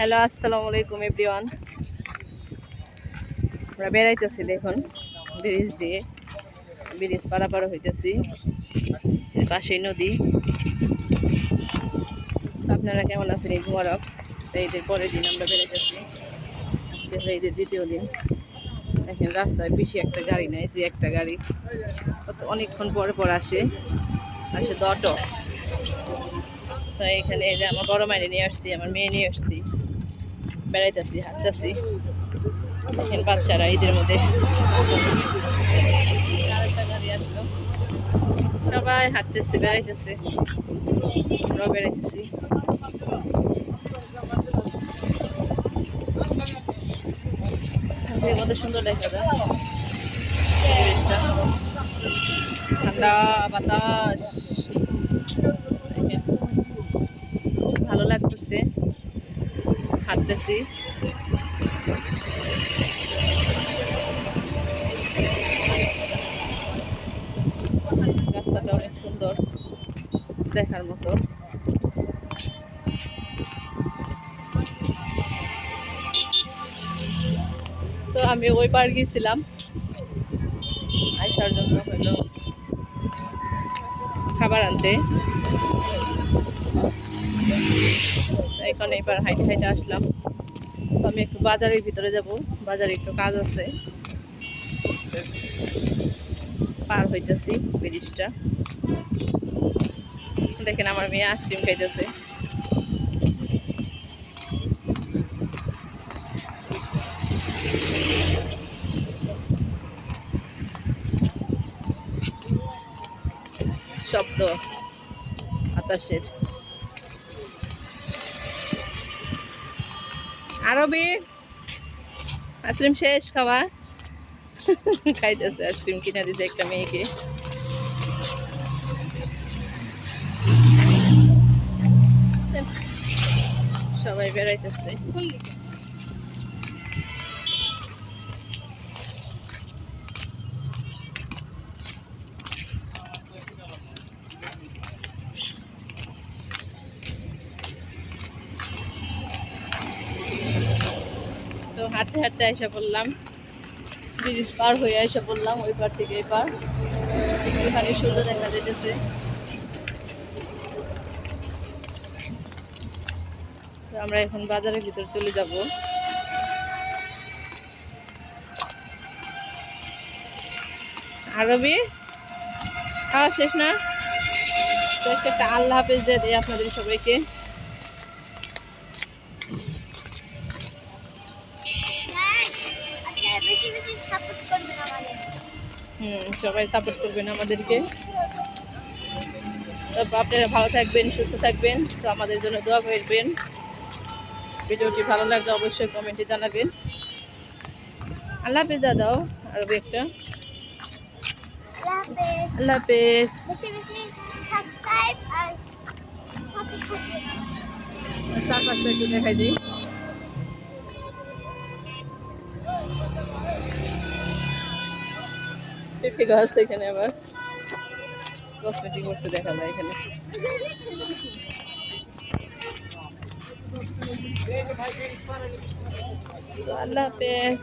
Hello, আসসালামু আলাইকুম everyone. আমরা বেড়াইতেছি, দেখুন ব্রিজ দিয়ে, ব্রিজ পারাপার হইতেছি, পাশেই নদী। আপনারা কেমন আছেন? ঈদ মোবারক। ঈদের পরের দিন আমরা বেড়াইতেছি, আজকে ঈদের দ্বিতীয় দিন। দেখেন রাস্তায় বেশি একটা গাড়ি নাই, যে একটা গাড়ি অনেকক্ষণ পরে পর আসে তো অটো। তো এখানে এই যে আমার বড় মাইনে নিয়ে আসছি, আমার মেয়ে নিয়ে আসছি, বেড়াইতেছি, হাঁটতেছি। দেখেন বাচ্চারা ঈদের মধ্যে সবাই হাঁটতেছে, বেড়াইতেছে, আমরাও বেড়াইতেছি। মধ্যে সুন্দর দেখা যায়, ঠান্ডা বাতাস, খুব ভালো লাগতেছে, হাঁটতেছি। রাস্তাটা অনেক সুন্দর, দেখার মতো। তো আমি ওই পার গিয়েছিলাম আইসার জন্য, হলো খাবার আনতে। এখন এবার হাইটে হাইটে আসলাম। তো আমি একটু বাজারের ভিতরে যাব, বাজারে একটু কাজ আছে, পার হইতেছি ব্রিজটা। দেখেন আমার মেয়ে আইসক্রিম খাইতেছে। শব্দ বাতাসের। আরবি আইসক্রিম শেষ খাওয়া? খাইতেছে, আইসক্রিম কিনে দিছে একটা মেয়েকে। সবাই বেড়াইতেছে। তো হাঁটতে হাঁটতে আইসা পড়লাম, ব্রিজ পার হয়ে আইসা পড়লাম, ওই পার থেকে এই পার। একটুখানি সূর্য দেখা যেতেছে। তো আমরা এখন বাজারের ভিতর চলে যাব। আরবি খাওয়া শেষ না? তো একটা আল্লাহ হাফেজ দিয়ে দেয় আপনাদের সবাইকে। সবাই সাপোর্ট করবেন আমাদেরকে। তো আপনারা ভালো থাকবেন, সুস্থ থাকবেন, তো আমাদের জন্য দোয়া করবেন। ভিডিওটি ভালো লাগলে অবশ্যই কমেন্টে জানাবেন। আল্লাহ হাফেজ দাদাও আরবি একটা। আল্লাহ হাফেজ। চারপাশটা একটু দেখাই দিই। পেঁপে গাছ এখানে, আবার কসমেটিক করছে দেখা যায় এখানে। আল্লাহ হাফেজ।